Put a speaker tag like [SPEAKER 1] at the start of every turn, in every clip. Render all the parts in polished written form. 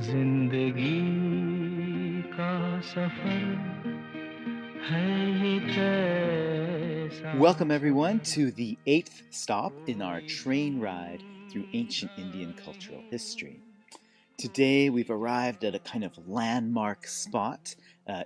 [SPEAKER 1] जिंदगी का सफर है ये कैसा
[SPEAKER 2] Welcome, everyone,
[SPEAKER 1] suffer
[SPEAKER 2] to the eighth stop in our train ride through ancient Indian cultural history. Today, we've arrived at a kind of landmark spot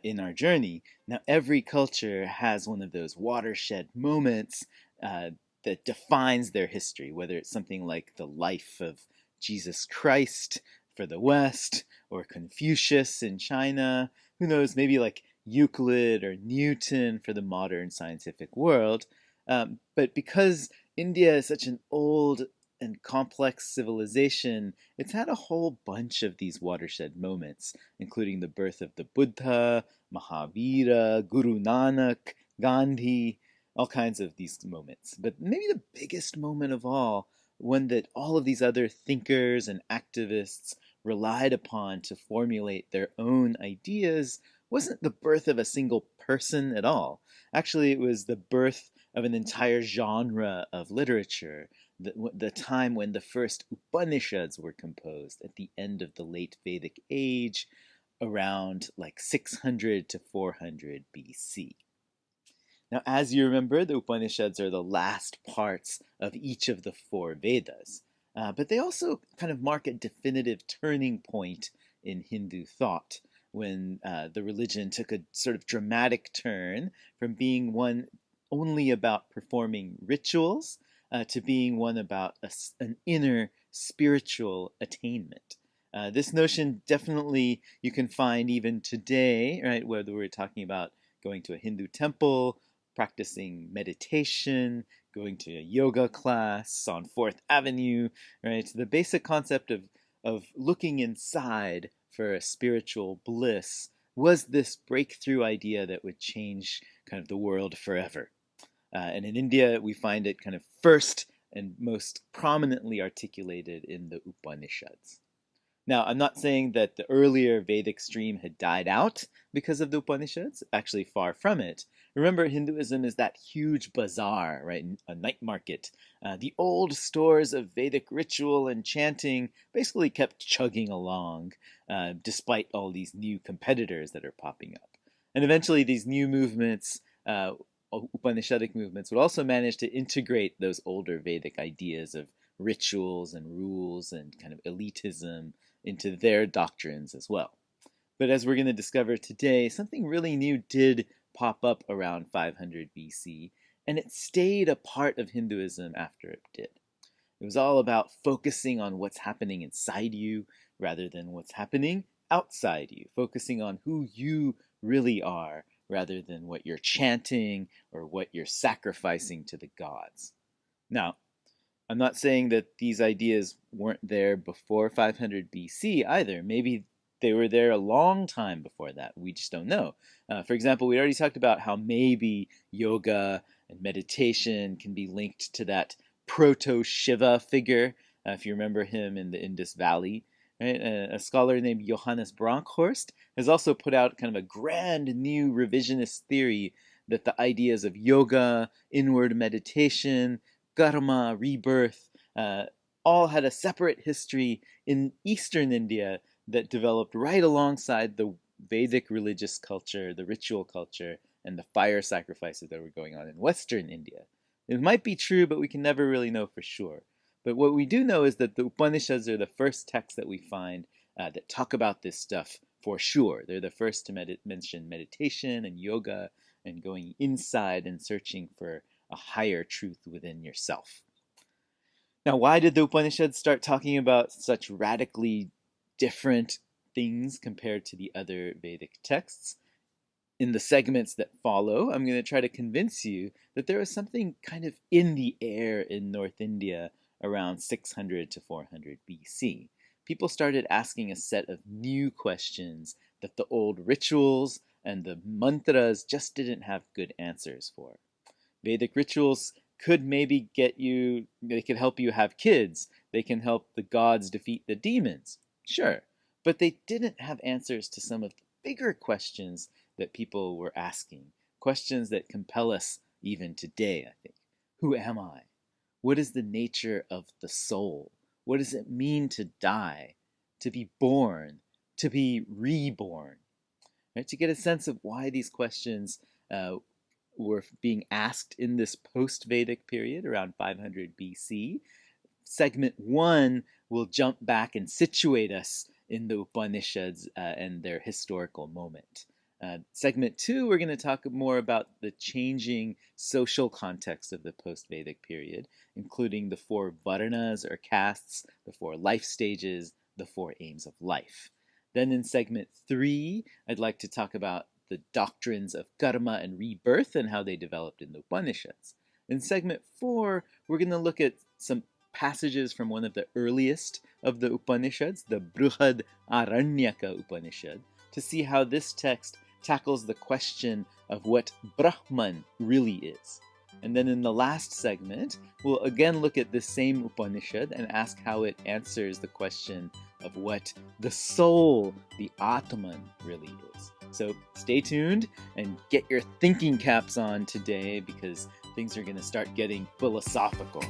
[SPEAKER 2] in our journey. Now, every culture has one of those watershed moments uh, that defines their history, whether it's something like the life of Jesus Christ for the West, or Confucius in China, who knows, maybe like Euclid or Newton for the modern scientific world. But because India is such an old and complex civilization, it's had a whole bunch of these watershed moments, including the birth of the Buddha, Mahavira, Guru Nanak, Gandhi, all kinds of these moments. But maybe the biggest moment of all, one that all of these other thinkers and activists relied upon to formulate their own ideas, wasn't the birth of a single person at all. Actually, it was the birth of an entire genre of literature, the time when the first Upanishads were composed at the end of the late Vedic age, around like 600 to 400 BC. Now, as you remember, the Upanishads are the last parts of each of the four Vedas, but they also kind of mark a definitive turning point in Hindu thought when the religion took a sort of dramatic turn from being one only about performing rituals to being one about an inner spiritual attainment. This notion definitely you can find even today, right? Whether we're talking about going to a Hindu temple, practicing meditation, going to a yoga class on Fourth Avenue, right? The basic concept of looking inside for a spiritual bliss was this breakthrough idea that would change kind of the world forever. And in India, we find it kind of first and most prominently articulated in the Upanishads. Now, I'm not saying that the earlier Vedic stream had died out because of the Upanishads, actually, far from it. Remember, Hinduism is that huge bazaar, right? A night market. The old stores of Vedic ritual and chanting basically kept chugging along, despite all these new competitors that are popping up. And eventually, these new movements, Upanishadic movements, would also manage to integrate those older Vedic ideas of rituals and rules and kind of elitism into their doctrines as well. But as we're going to discover today, something really new did pop up around 500 BC, and it stayed a part of Hinduism after it did. It was all about focusing on what's happening inside you rather than what's happening outside you, focusing on who you really are rather than what you're chanting or what you're sacrificing to the gods. Now, I'm not saying that these ideas weren't there before 500 BC either. Maybe they were there a long time before that. We just don't know. For example, we already talked about how maybe yoga and meditation can be linked to that proto Shiva figure, if you remember him in the Indus Valley. Right? A scholar named Johannes Bronkhorst has also put out kind of a grand new revisionist theory that the ideas of yoga, inward meditation, karma, rebirth, all had a separate history in Eastern India that developed right alongside the Vedic religious culture, the ritual culture, and the fire sacrifices that were going on in Western India. It might be true, but we can never really know for sure. But what we do know is that the Upanishads are the first texts that we find that talk about this stuff for sure. They're the first to mention meditation and yoga and going inside and searching for a higher truth within yourself. Now, why did the Upanishads start talking about such radically different things compared to the other Vedic texts? In the segments that follow, I'm going to try to convince you that there was something kind of in the air in North India around 600 to 400 BC. People started asking a set of new questions that the old rituals and the mantras just didn't have good answers for. Vedic rituals could maybe they could help you have kids. They can help the gods defeat the demons. Sure. But they didn't have answers to some of the bigger questions that people were asking. Questions that compel us even today, I think. Who am I? What is the nature of the soul? What does it mean to die? to be born, to be reborn. Right? To get a sense of why these questions were being asked in this post-Vedic period around 500 BC, segment 1 will jump back and situate us in the Upanishads and their historical moment. Segment 2, we're going to talk more about the changing social context of the post-Vedic period, including the 4 varnas or castes, the 4 life stages, the 4 aims of life. Then in segment 3, I'd like to talk about the doctrines of karma and rebirth and how they developed in the Upanishads. In segment 4, we're going to look at some passages from one of the earliest of the Upanishads, the Brihad Aranyaka Upanishad, to see how this text tackles the question of what Brahman really is. And then in the last segment, we'll again look at this same Upanishad and ask how it answers the question of what the soul, the Atman, really is. So stay tuned and get your thinking caps on today because things are going to start getting philosophical.